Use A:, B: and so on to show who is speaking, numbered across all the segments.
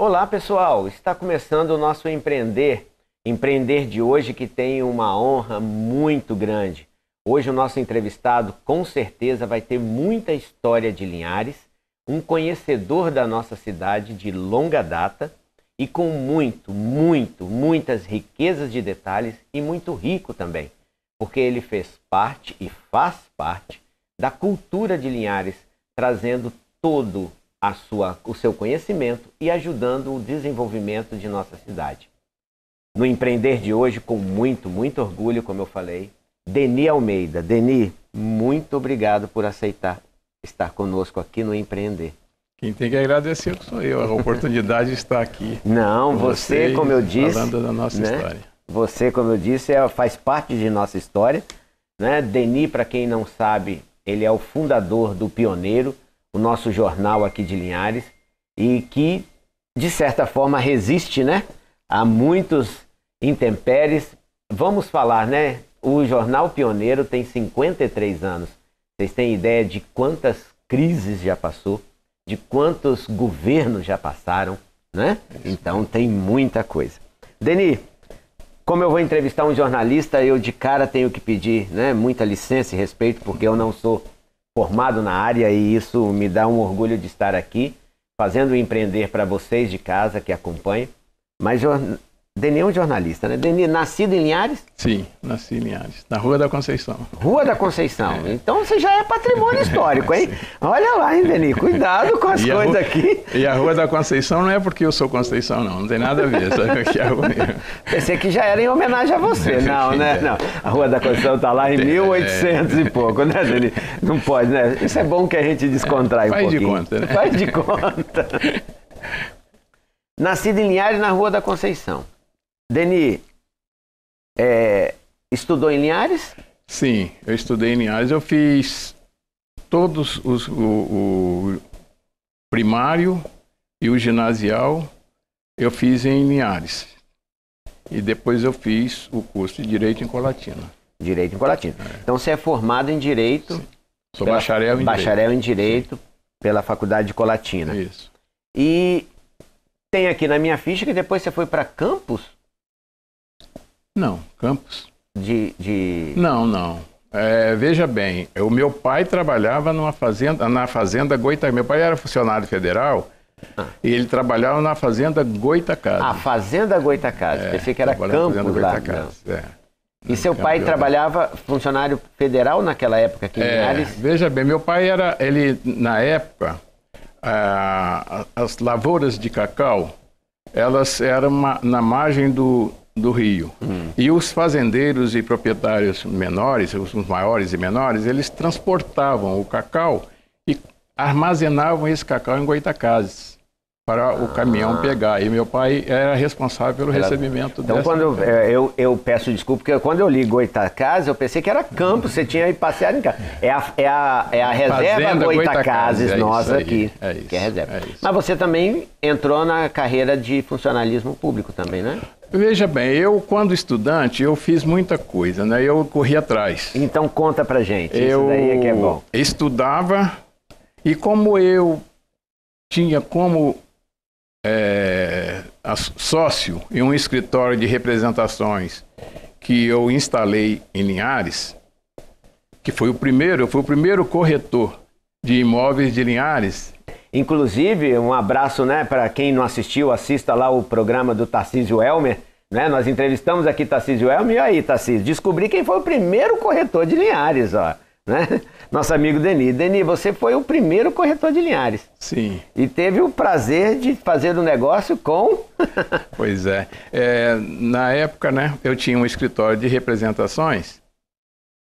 A: Olá, pessoal! Está começando o nosso Empreender. Empreender de hoje que tem uma honra muito grande. Hoje o nosso entrevistado com certeza vai ter muita história de Linhares, um conhecedor da nossa cidade de longa data e com muitas riquezas de detalhes e muito rico também, porque ele fez parte e faz parte da cultura de Linhares, trazendo todo o seu conhecimento e ajudando o desenvolvimento de nossa cidade. No Empreender de hoje, com muito orgulho, como eu falei, Deni Almeida. Deni, muito obrigado por aceitar estar conosco aqui no Empreender.
B: Quem tem que agradecer sou eu, a oportunidade de estar aqui.
A: Não, você, como eu disse,
B: falando da nossa história.
A: Você, como eu disse, faz parte de nossa história, né? Deni, para quem não sabe, ele é o fundador do Pioneiro, o nosso jornal aqui de Linhares, e que, de certa forma, resiste, né, a muitos intempéries. Vamos falar, né? O jornal Pioneiro tem 53 anos. Vocês têm ideia de quantas crises já passou? De quantos governos já passaram, né? Então tem muita coisa. Deni, como eu vou entrevistar um jornalista, eu de cara tenho que pedir, né, muita licença e respeito, porque eu não sou formado na área e isso me dá um orgulho de estar aqui, fazendo Empreender para vocês de casa que acompanham. Mas Deni é um jornalista, né? Deni, nascido em Linhares?
B: Sim, nasci em Linhares, na Rua da Conceição.
A: Rua da Conceição. É. Então você já é patrimônio histórico, hein? Olha lá, hein, Deni? Cuidado com as coisas aqui.
B: E a Rua da Conceição não é porque eu sou Conceição, não tem nada a ver. Sabe aqui a rua...
A: Pensei que já era em homenagem a você. Não, né? Não. A Rua da Conceição está lá em 1800 e pouco, né, Deni? Não pode, né? Isso é bom que a gente descontrai um pouquinho.
B: Faz de conta, né?
A: Faz de conta. Nascido em Linhares, na Rua da Conceição. Deni, estudou em Linhares?
B: Sim, eu estudei em Linhares. Eu fiz todos o primário e o ginasial, eu fiz em Linhares. E depois eu fiz o curso de Direito em Colatina.
A: Direito em Colatina. Então você é formado em Direito.
B: Sim. Sou bacharel em Direito.
A: Bacharel em Direito. Sim. Pela Faculdade de Colatina.
B: Isso.
A: E tem aqui na minha ficha que depois você foi para Campos?
B: Não, Campos.
A: Não.
B: Veja bem, o meu pai trabalhava na fazenda Goitacazes. Meu pai era funcionário federal e ele trabalhava na fazenda Goitacazes.
A: Ah, fazenda Goitacazes. Pensei que era Campos lá. E seu pai trabalhava funcionário federal naquela época aqui em Linhares?
B: Veja bem, meu pai na época, as lavouras de cacau, elas eram na margem do rio. E os fazendeiros e proprietários menores, os maiores e menores, eles transportavam o cacau e armazenavam esse cacau em Goitacazes para o caminhão pegar. E meu pai era responsável pelo recebimento
A: dessa. Então, quando eu peço desculpa, porque quando eu li Goitacazes, eu pensei que era Campos, você tinha passeado em casa. É a reserva Goitacazes nossa aqui, que é reserva. Mas você também entrou na carreira de funcionalismo público também, né?
B: Veja bem, eu quando estudante, eu fiz muita coisa, né? Eu corri atrás.
A: Então conta pra gente, isso daí é que é bom.
B: Eu estudava e como eu tinha como sócio em um escritório de representações que eu instalei em Linhares, que foi eu fui o primeiro corretor de imóveis de Linhares.
A: Inclusive, um abraço, né, para quem não assistiu, assista lá o programa do Tarcísio Elmer, né? Nós entrevistamos aqui Tarcísio Elmer, e aí, Tarcísio, descobri quem foi o primeiro corretor de Linhares, ó, né? Nosso amigo Deni. Deni, você foi o primeiro corretor de Linhares.
B: Sim.
A: E teve o prazer de fazer um negócio com...
B: Pois é. Na época, né, eu tinha um escritório de representações,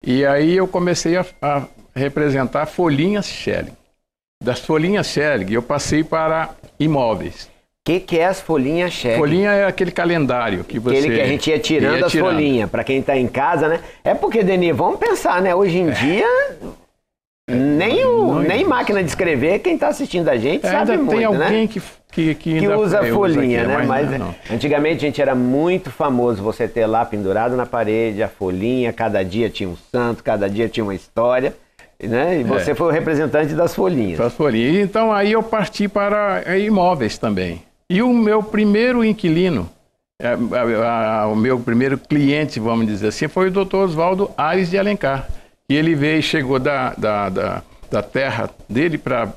B: e aí eu comecei a representar folhinhas Schelling. Das folhinhas Schelling, eu passei para imóveis.
A: O que é as folhinhas Schelling?
B: Folhinha é aquele calendário que você...
A: Aquele que a gente ia tirando as folhinhas, para quem está em casa, né? É porque, Deni, vamos pensar, né? Hoje em dia, nem máquina de escrever, quem está assistindo a gente sabe muito, né?
B: Tem alguém que
A: usa folhinha,
B: aqui,
A: né? Mas antigamente, gente, era muito famoso você ter lá pendurado na parede a folhinha, cada dia tinha um santo, cada dia tinha uma história... Né? E você foi o representante das folhinhas.
B: Das folhinhas. Então aí eu parti para imóveis também. E o meu primeiro inquilino, o meu primeiro cliente, vamos dizer assim, foi o Dr. Oswaldo Aires de Alencar. E ele chegou da terra dele para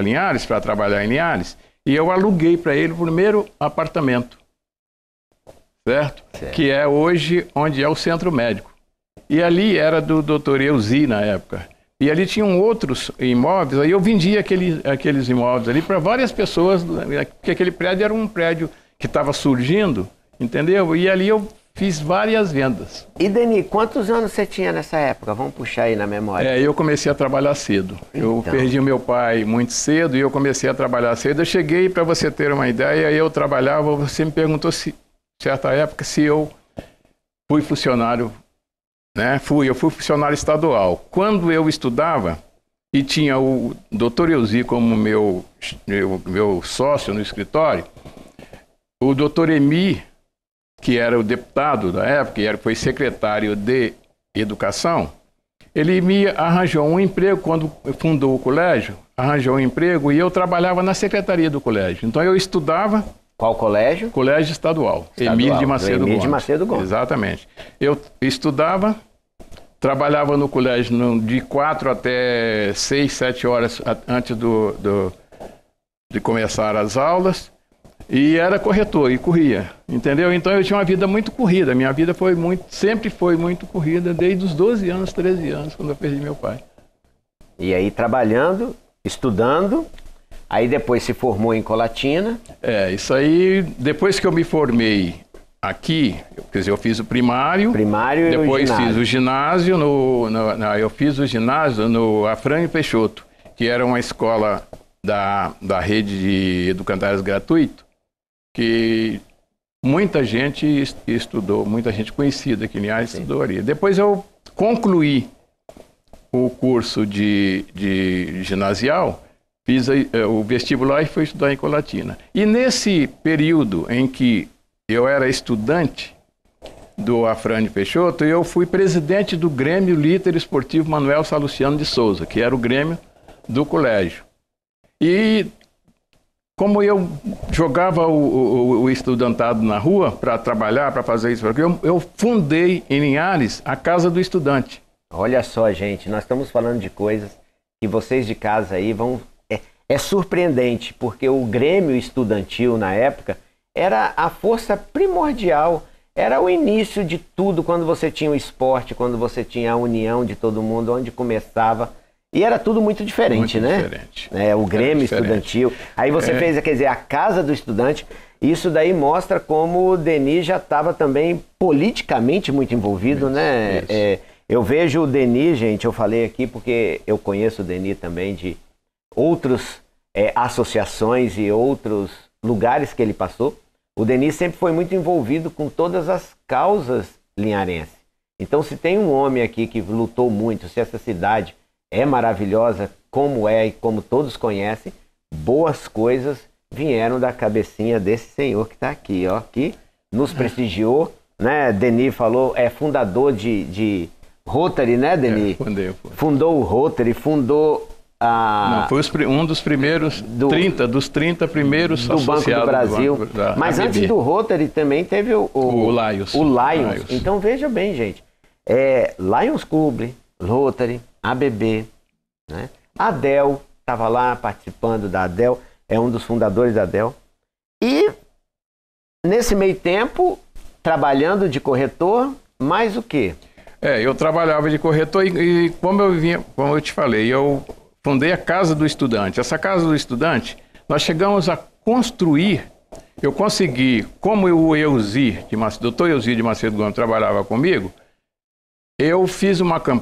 B: Linhares, para trabalhar em Linhares, e eu aluguei para ele o primeiro apartamento, certo? Que é hoje onde é o centro médico. E ali era do Dr. Euzi na época. E ali tinham outros imóveis, aí eu vendia aqueles imóveis ali para várias pessoas, porque aquele prédio era um prédio que estava surgindo, entendeu? E ali eu fiz várias vendas.
A: E Deni, quantos anos você tinha nessa época? Vamos puxar aí na memória.
B: Eu comecei a trabalar cedo. Eu perdi o meu pai muito cedo e eu comecei a trabalhar cedo. Eu cheguei, para você ter uma ideia, eu trabalhava, você me perguntou certa época, se eu fui funcionário, né? Eu fui funcionário estadual. Quando eu estudava, e tinha o Dr. Euzi como meu sócio no escritório, o Dr. Emi, que era o deputado da época, e foi secretário de Educação, ele me arranjou um emprego quando fundou o colégio, arranjou um emprego e eu trabalhava na secretaria do colégio. Então eu estudava...
A: Qual colégio?
B: Colégio Estadual. Emílio de Macedo Gomes.
A: De Macedo Gomes.
B: Exatamente. Eu estudava, trabalhava no colégio de 4 até 6, 7 horas antes de começar as aulas. E era corretor, e corria, entendeu? Então eu tinha uma vida muito corrida, minha vida sempre foi muito corrida, desde os 12 anos, 13 anos, quando eu perdi meu pai.
A: E aí trabalhando, estudando, aí depois se formou em Colatina.
B: Isso aí, depois que eu me formei aqui, quer dizer, eu fiz o primário
A: e
B: depois
A: o ginásio.
B: Fiz o ginásio, eu fiz o ginásio no Afrânio Peixoto, que era uma escola da rede de educandários gratuito, que muita gente estudou, muita gente conhecida aqui em Linhares estudou ali. Depois eu concluí o curso de ginasial, fiz o vestibular e fui estudar em Colatina. E nesse período em que eu era estudante do Afrânio Peixoto, eu fui presidente do Grêmio Líder Esportivo Manuel Salustiano de Souza, que era o Grêmio do colégio. E como eu jogava o estudantado na rua para trabalhar, para fazer isso, eu fundei em Linhares a Casa do Estudante.
A: Olha só, gente, nós estamos falando de coisas que vocês de casa aí vão... É surpreendente, porque o Grêmio Estudantil, na época, era a força primordial, era o início de tudo, quando você tinha o esporte, quando você tinha a união de todo mundo, onde começava... E era tudo muito diferente, né?
B: Diferente.
A: O Grêmio Estudantil. Aí você fez, quer dizer, a Casa do Estudante. Isso daí mostra como o Deni já estava também politicamente muito envolvido, isso, né? Isso. Eu vejo o Deni, gente, eu falei aqui porque eu conheço o Deni também de outras associações e outros lugares que ele passou. O Deni sempre foi muito envolvido com todas as causas linharenses. Então, se tem um homem aqui que lutou muito, se essa cidade é maravilhosa, como é e como todos conhecem, boas coisas vieram da cabecinha desse senhor que está aqui, ó, que nos prestigiou, né? Deni falou, é fundador de Rotary, né, Deni? Fundou o Rotary, fundou a...
B: Não, foi um dos primeiros, dos 30 primeiros
A: do Banco do Brasil. Mas antes do Rotary também teve o
B: Lions.
A: O Lions. Então veja bem, gente, Lions Club, Rotary, ABB, né? A ADEL estava lá participando da ADEL, é um dos fundadores da ADEL. E nesse meio tempo, trabalhando de corretor, mais o quê?
B: Eu trabalhava de corretor e como eu te falei, eu fundei a Casa do Estudante. Essa Casa do Estudante, nós chegamos a construir, eu consegui, como o Dr. Euzi de Macedo Gomes trabalhava comigo,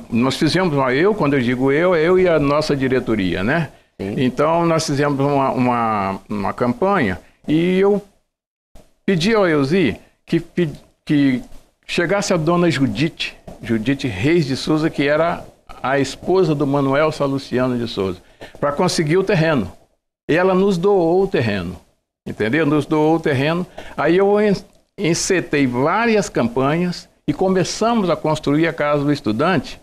B: nós fizemos quando eu digo eu e a nossa diretoria, né? Sim. Então, nós fizemos uma campanha e eu pedi ao Euzi que chegasse a dona Judite Reis de Souza, que era a esposa do Manuel Salustiano de Souza, para conseguir o terreno. E ela nos doou o terreno, entendeu? Nos doou o terreno. Aí eu encetei várias campanhas e começamos a construir a Casa do Estudante,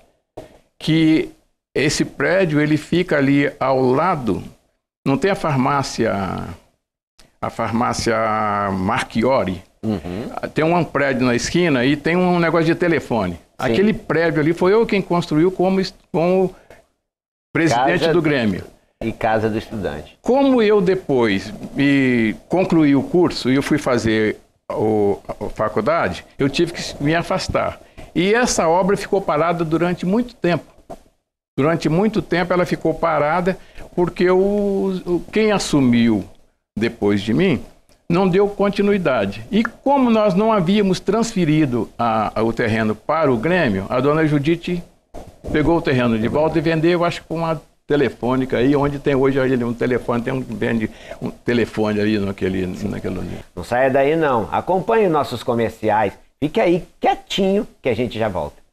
B: que esse prédio ele fica ali ao lado, não tem a farmácia a farmácia Marchiori. Tem um prédio na esquina e tem um negócio de telefone. Sim. Aquele prédio ali foi eu quem construiu como presidente
A: Casa
B: do Grêmio.
A: E Casa do Estudante.
B: Como eu depois concluí o curso e eu fui fazer a faculdade, eu tive que me afastar. E essa obra ficou parada durante muito tempo. Durante muito tempo ela ficou parada porque quem assumiu depois de mim não deu continuidade. E como nós não havíamos transferido o terreno para o Grêmio, a dona Judite pegou o terreno de volta e vendeu, acho que com uma telefônica aí, onde tem hoje ali um telefone, vende um telefone ali naquele.
A: Não saia daí não, acompanhe nossos comerciais, fique aí quietinho que a gente já volta.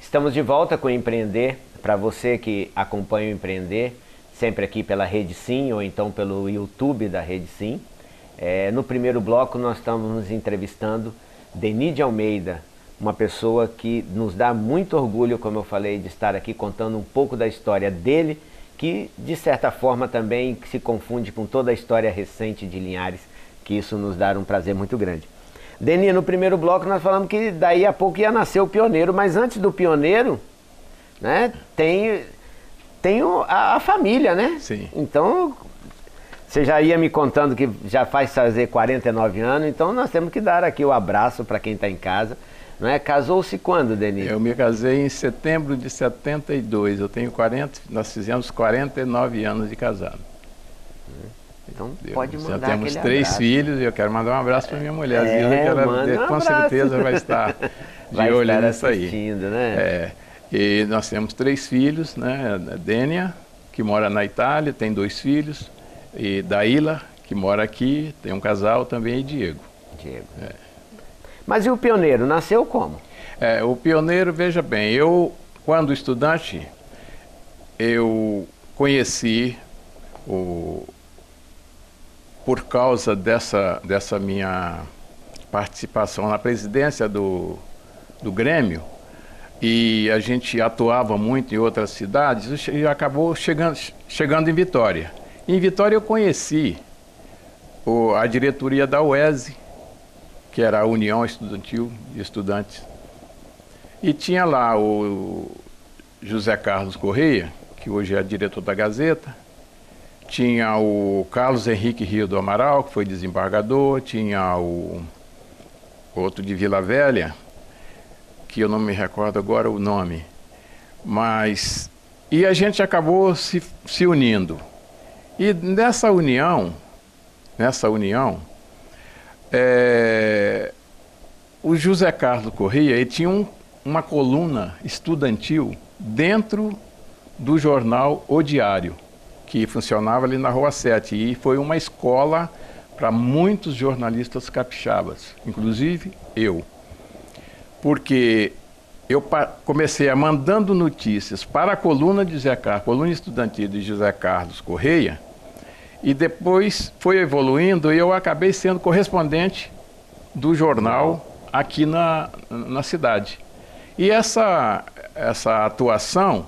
A: Estamos de volta com o Empreender. Para você que acompanha o Empreender, sempre aqui pela Rede Sim ou então pelo YouTube da Rede Sim. No primeiro bloco nós estamos nos entrevistando Deni de Almeida, uma pessoa que nos dá muito orgulho, como eu falei, de estar aqui contando um pouco da história dele, que de certa forma também se confunde com toda a história recente de Linhares, que isso nos dá um prazer muito grande. Deni, no primeiro bloco nós falamos que daí a pouco ia nascer o Pioneiro, mas antes do Pioneiro, né, tem a família, né?
B: Sim.
A: Então, você já ia me contando que já faz fazer 49 anos, então nós temos que dar aqui o abraço para quem está em casa. Não é? Casou-se quando, Deni?
B: Eu me casei em setembro de 72, nós fizemos 49 anos de casado.
A: Então pode mandar
B: já temos
A: aquele
B: 3
A: abraço.
B: Filhos e eu quero mandar um abraço para minha mulher, Zila, que ela com certeza vai estar de olho nisso aí.
A: Né?
B: E nós temos 3 filhos, né? Dênia, que mora na Itália, tem 2 filhos, e Daíla, que mora aqui, tem um casal também, e Diego.
A: Mas e o Pioneiro, nasceu como?
B: O Pioneiro, veja bem, quando estudante, eu conheci por causa dessa minha participação na presidência do Grêmio, e a gente atuava muito em outras cidades, e acabou chegando em Vitória. Em Vitória eu conheci a diretoria da UESE, que era a União Estudantil de Estudantes, e tinha lá o José Carlos Correia, que hoje é diretor da Gazeta, tinha o Carlos Henrique Rio do Amaral, que foi desembargador, tinha o outro de Vila Velha, que eu não me recordo agora o nome, e a gente acabou se unindo. E nessa união, o José Carlos Correia, ele tinha uma coluna estudantil dentro do jornal O Diário, que funcionava ali na Rua 7, e foi uma escola para muitos jornalistas capixabas, inclusive eu. Porque eu comecei a mandando notícias para a coluna coluna estudantil de José Carlos Correia, e depois foi evoluindo e eu acabei sendo correspondente do jornal aqui na cidade. E essa atuação,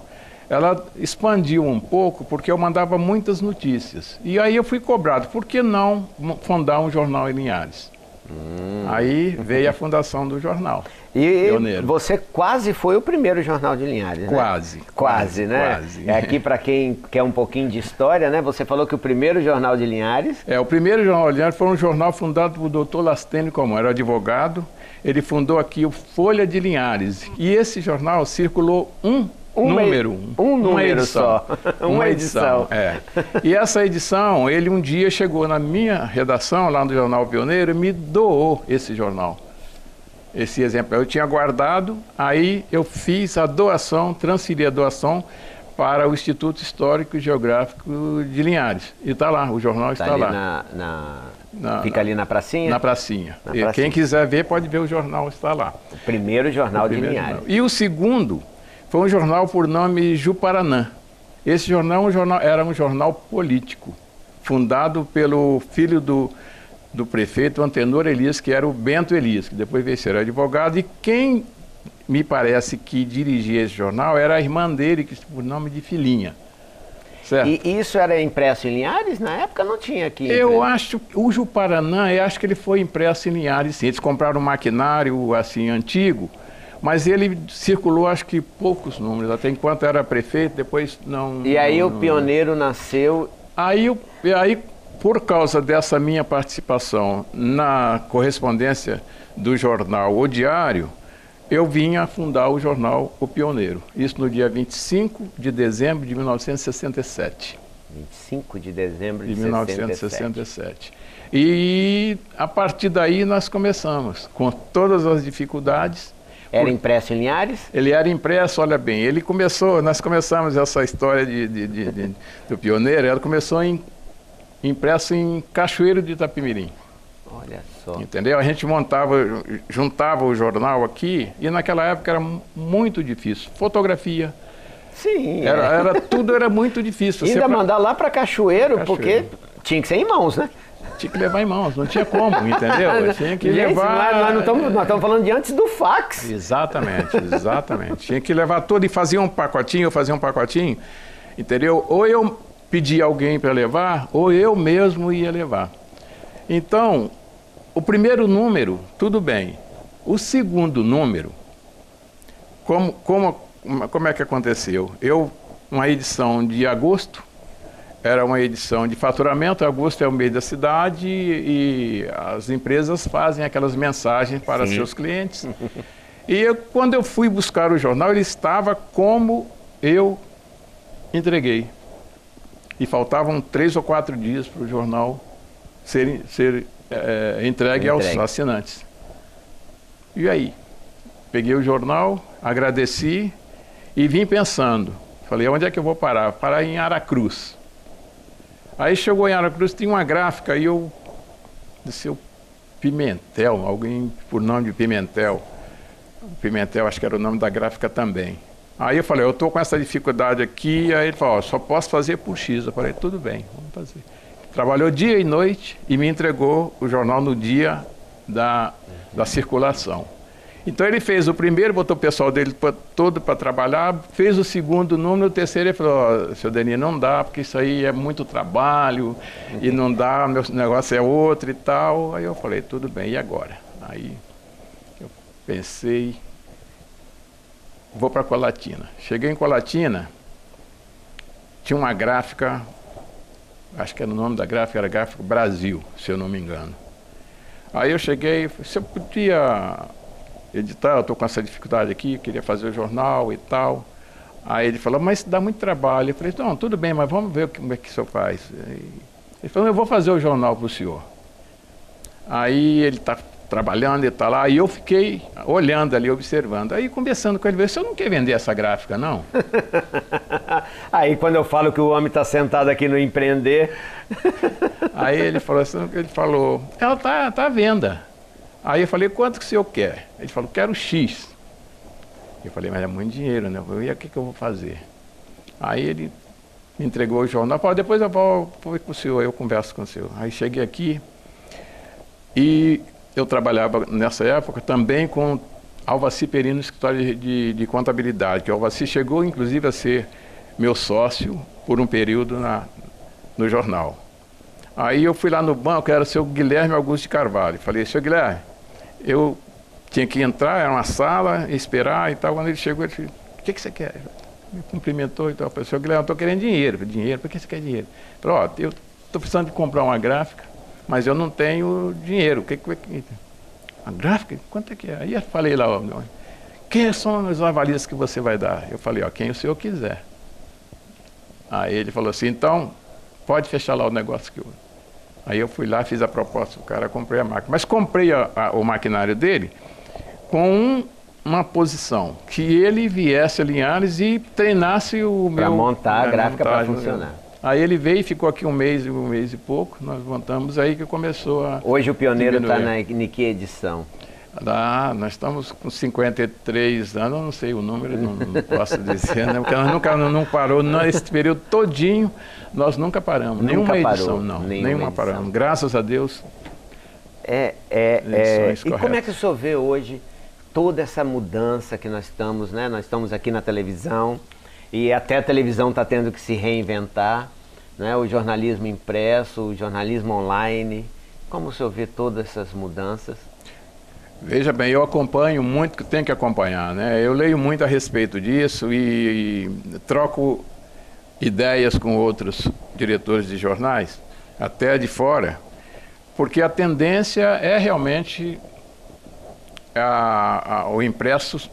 B: ela expandiu um pouco, porque eu mandava muitas notícias. E aí eu fui cobrado, por que não fundar um jornal em Linhares? Aí veio a fundação do jornal.
A: E você quase foi o primeiro jornal de Linhares, né?
B: Quase,
A: né?
B: Quase.
A: Aqui para quem quer um pouquinho de história, né? Você falou que o primeiro jornal de Linhares...
B: O primeiro jornal de Linhares foi um jornal fundado por Dr. Lastênio Comão, era advogado. Ele fundou aqui o Folha de Linhares. E esse jornal circulou uma edição.
A: Uma edição.
B: E essa edição, ele um dia chegou na minha redação, lá no Jornal Pioneiro, e me doou esse jornal. Esse exemplar eu tinha guardado, aí eu fiz a doação, transferi a doação para o Instituto Histórico e Geográfico de Linhares. E está lá, o jornal está lá.
A: Fica ali na pracinha?
B: Na pracinha. Quem quiser ver, pode ver, o jornal está lá.
A: O primeiro jornal de Linhares.
B: E o segundo foi um jornal por nome Juparanã. Esse jornal era um jornal político, fundado pelo filho do do prefeito Antenor Elias, que era o Bento Elias, que depois veio ser advogado, e quem me parece que dirigia esse jornal era a irmã dele, que por nome de Filhinha. Certo?
A: E isso era impresso em Linhares? Na época não tinha aqui.
B: Eu acho, o Ju-Paraná, eu acho que ele foi impresso em Linhares, sim. Eles compraram um maquinário, assim, antigo, mas ele circulou, acho que, poucos números, até enquanto era prefeito, depois não...
A: E aí o Pioneiro nasceu...
B: Aí, por causa dessa minha participação na correspondência do jornal O Diário, eu vim a fundar o jornal O Pioneiro. Isso no dia 25 de dezembro de 1967.
A: 25 de dezembro
B: de 1967. E a partir daí nós começamos, com todas as dificuldades.
A: Era impresso em Linhares?
B: Ele era impresso, olha bem, nós começamos essa história do Pioneiro, ela começou impresso em Cachoeiro de Itapemirim.
A: Olha só.
B: Entendeu? A gente juntava o jornal aqui, e naquela época era muito difícil. Fotografia.
A: Sim.
B: Tudo era muito difícil.
A: Ainda mandar lá para Cachoeiro, porque tinha que ser em mãos, né?
B: Tinha que levar em mãos, não tinha como, entendeu? Tinha que levar...
A: Nós estamos falando de antes do fax.
B: Exatamente. Tinha que levar tudo e fazia um pacotinho, entendeu? Ou eu pedia alguém para levar, ou eu mesmo ia levar. Então, o primeiro número, tudo bem. O segundo número, como é que aconteceu? Uma edição de agosto, era uma edição de faturamento, agosto é o mês da cidade e as empresas fazem aquelas mensagens para seus clientes. E quando eu fui buscar o jornal, ele estava como eu entreguei. E faltavam 3 ou 4 dias para o jornal ser entregue aos assinantes. E aí? Peguei o jornal, agradeci e vim pensando. Falei, onde é que eu vou parar? Parar em Aracruz. Aí chegou em Aracruz, tinha uma gráfica e eu disse, Pimentel, alguém por nome de Pimentel. Pimentel, acho que era o nome da gráfica também. Aí eu falei, eu estou com essa dificuldade aqui. Aí ele falou, só posso fazer por X. Eu falei, tudo bem, vamos fazer. Trabalhou dia e noite e me entregou o jornal no dia da circulação. Então ele fez o primeiro, botou o pessoal dele todo para trabalhar, fez o segundo número, o terceiro ele falou, seu Denis, não dá, porque isso aí é muito trabalho, e não dá, meu negócio é outro e tal. Aí eu falei, tudo bem, e agora? Aí eu pensei, vou para Colatina. Cheguei em Colatina, tinha uma gráfica, acho que era o nome da gráfica, era Gráfica Brasil, se eu não me engano. Aí eu cheguei, você podia editar, eu estou com essa dificuldade aqui, queria fazer o jornal e tal. Aí ele falou, mas dá muito trabalho. Eu falei, não, tudo bem, mas vamos ver como é que o senhor faz. Ele falou, eu vou fazer o jornal para o senhor. Aí ele está trabalhando e está lá, e eu fiquei olhando ali, observando. Aí conversando com ele, o senhor não quer vender essa gráfica, não?
A: Aí quando eu falo que o homem está sentado aqui no empreender...
B: Aí ele falou, ela está à venda. Aí eu falei, quanto que o senhor quer? Ele falou, quero X. Eu falei, mas é muito dinheiro, né? Eu falei, e o que eu vou fazer? Aí ele me entregou o jornal, falou, depois eu vou com o senhor, eu converso com o senhor. Aí cheguei aqui e eu trabalhava nessa época também com Alvaci Perino no escritório de contabilidade, que o Alvaci chegou inclusive a ser meu sócio por um período no jornal. Aí eu fui lá no banco, era o seu Guilherme Augusto de Carvalho. Falei, seu Guilherme, eu tinha que entrar, era uma sala, esperar e tal. Quando ele chegou, ele disse, o que você quer? Me cumprimentou e tal. Eu falei, seu Guilherme, eu estou querendo dinheiro. Falei, dinheiro? Por que você quer dinheiro? Ele falou, ó, eu estou precisando de comprar uma gráfica, mas eu não tenho dinheiro. A gráfica? Quanto é que é? Aí eu falei lá, ó, quem são as avalias que você vai dar? Eu falei, ó, quem o senhor quiser. Aí ele falou assim, então, pode fechar lá o negócio que eu... Aí eu fui lá, fiz a proposta, o cara, comprei a máquina. Mas comprei o maquinário dele com uma posição, que ele viesse a Linhares e treinasse o meu...
A: Para montar a gráfica para funcionar.
B: Aí ele veio e ficou aqui um mês e pouco, nós montamos, aí que começou a...
A: Hoje o Pioneiro está em que edição?
B: Nós estamos com 53 anos, não sei o número, não posso dizer, né? Porque nós nunca não parou, nesse período todinho, nós nunca paramos, nenhuma edição, não, nenhuma paramos. Graças a Deus,
A: E como é que o senhor vê hoje toda essa mudança que nós estamos, né? Nós estamos aqui na televisão e até a televisão está tendo que se reinventar, né? O jornalismo impresso, o jornalismo online. Como o senhor vê todas essas mudanças?
B: Veja bem, eu acompanho muito, que tem que acompanhar, né? Eu leio muito a respeito disso e troco ideias com outros diretores de jornais, até de fora, porque a tendência é realmente o impresso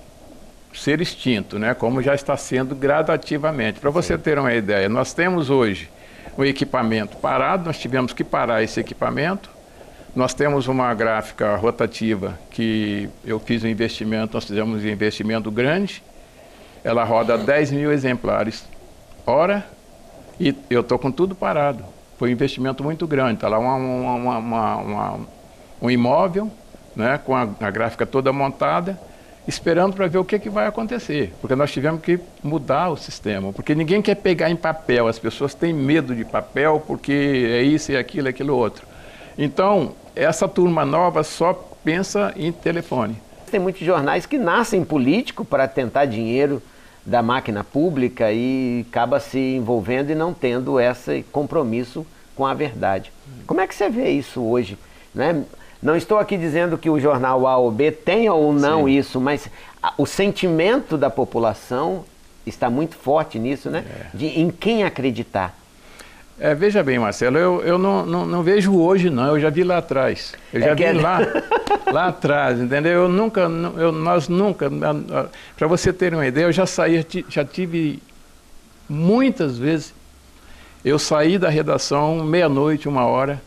B: ser extinto, né? Como já está sendo gradativamente. Para você ter uma ideia, nós temos hoje o equipamento parado, nós tivemos que parar esse equipamento. Nós temos uma gráfica rotativa que eu fiz um investimento, nós fizemos um investimento grande, ela roda 10 mil exemplares hora e eu estou com tudo parado. Foi um investimento muito grande, está lá um imóvel, né, com a gráfica toda montada, esperando para ver o que vai acontecer, porque nós tivemos que mudar o sistema, porque ninguém quer pegar em papel, as pessoas têm medo de papel porque é isso e aquilo outro. Então, essa turma nova só pensa em telefone.
A: Tem muitos jornais que nascem político para tentar dinheiro da máquina pública e acaba se envolvendo e não tendo esse compromisso com a verdade. Como é que você vê isso hoje, né? Não estou aqui dizendo que o jornal A ou B tenha ou não isso, mas o sentimento da população está muito forte nisso, né? Em quem acreditar.
B: Veja bem, Marcelo, eu não vejo hoje, não. Eu já vi lá atrás. Eu já vi lá atrás, entendeu? Nós nunca... Para você ter uma ideia, eu já tive muitas vezes... Eu saí da redação meia-noite, 1h,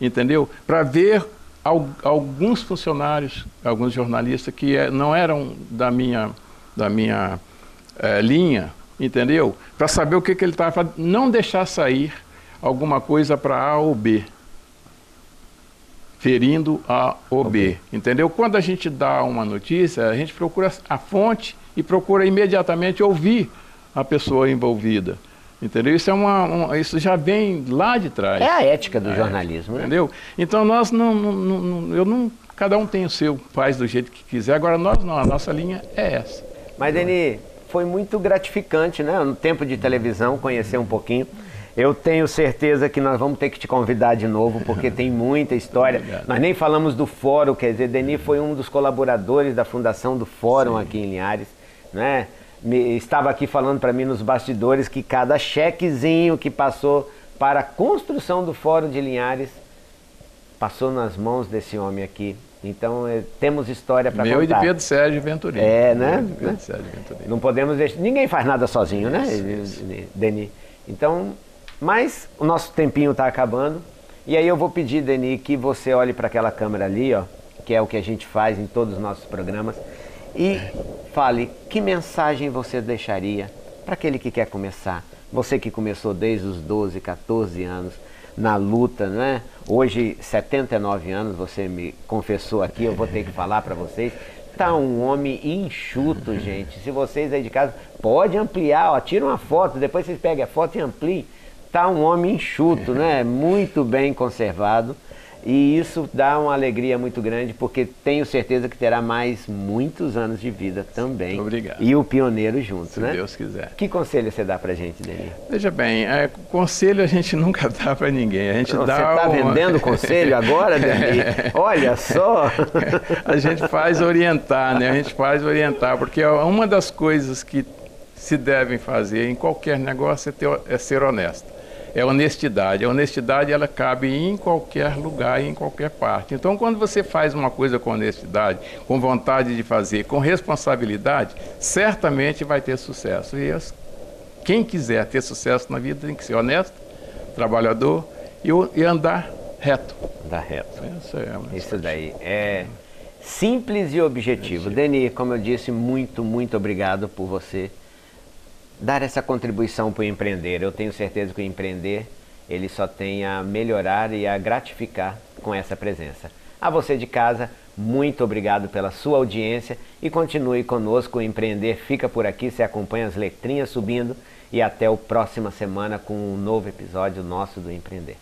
B: entendeu? Para ver alguns funcionários, alguns jornalistas que não eram da minha linha, entendeu? Para saber o que ele estava fazendo, não deixar sair alguma coisa para A ou B, ferindo A ou B, entendeu? Quando a gente dá uma notícia, a gente procura a fonte e procura imediatamente ouvir a pessoa envolvida, entendeu? Isso isso já vem lá de trás.
A: É a ética do jornalismo, né?
B: Entendeu? Então nós cada um tem o seu, faz do jeito que quiser, agora nós não, a nossa linha é essa.
A: Mas, Deni, foi muito gratificante, né? No tempo de televisão, conhecer um pouquinho. Eu tenho certeza que nós vamos ter que te convidar de novo, porque tem muita história.
B: Obrigado. Nós
A: nem falamos do Fórum, quer dizer, Deni foi um dos colaboradores da fundação do Fórum aqui em Linhares, né? Estava aqui falando para mim nos bastidores que cada chequezinho que passou para a construção do Fórum de Linhares passou nas mãos desse homem aqui. Então, temos história para contar.
B: Meu e de Pedro Sérgio Venturini.
A: Né?
B: Pedro Sérgio Venturini.
A: Não podemos deixar... Ninguém faz nada sozinho, né, Deni? Então, mas o nosso tempinho está acabando. E aí eu vou pedir, Deni, que você olhe para aquela câmera ali, ó, que é o que a gente faz em todos os nossos programas, e fale que mensagem você deixaria para aquele que quer começar. Você que começou desde os 12, 14 anos, na luta, né? Hoje, 79 anos, você me confessou aqui, eu vou ter que falar para vocês. Tá um homem enxuto, gente. Se vocês aí de casa, pode ampliar, ó, tira uma foto, depois vocês pegam a foto e ampliem. Tá um homem enxuto, né? Muito bem conservado. E isso dá uma alegria muito grande, porque tenho certeza que terá mais muitos anos de vida também.
B: Obrigado.
A: E o pioneiro junto, né?
B: Se Deus quiser.
A: Que conselho você dá pra gente, Deni?
B: Veja bem, conselho a gente nunca dá para ninguém. A gente
A: Não,
B: dá
A: você está vendendo conselho agora, Deni? Olha só!
B: A gente faz orientar, né? A gente faz orientar, porque uma das coisas que se devem fazer em qualquer negócio é ser honesto. É honestidade. A honestidade, ela cabe em qualquer lugar, em qualquer parte. Então, quando você faz uma coisa com honestidade, com vontade de fazer, com responsabilidade, certamente vai ter sucesso. E quem quiser ter sucesso na vida tem que ser honesto, trabalhador e andar reto.
A: Andar reto.
B: Isso
A: daí é simples e objetivo. Deni, como eu disse, muito, muito obrigado por você dar essa contribuição para o empreender. Eu tenho certeza que o empreender, ele só tem a melhorar e a gratificar com essa presença. A você de casa, muito obrigado pela sua audiência e continue conosco. O Empreender fica por aqui, você acompanha as letrinhas subindo e até a próxima semana com um novo episódio nosso do Empreender.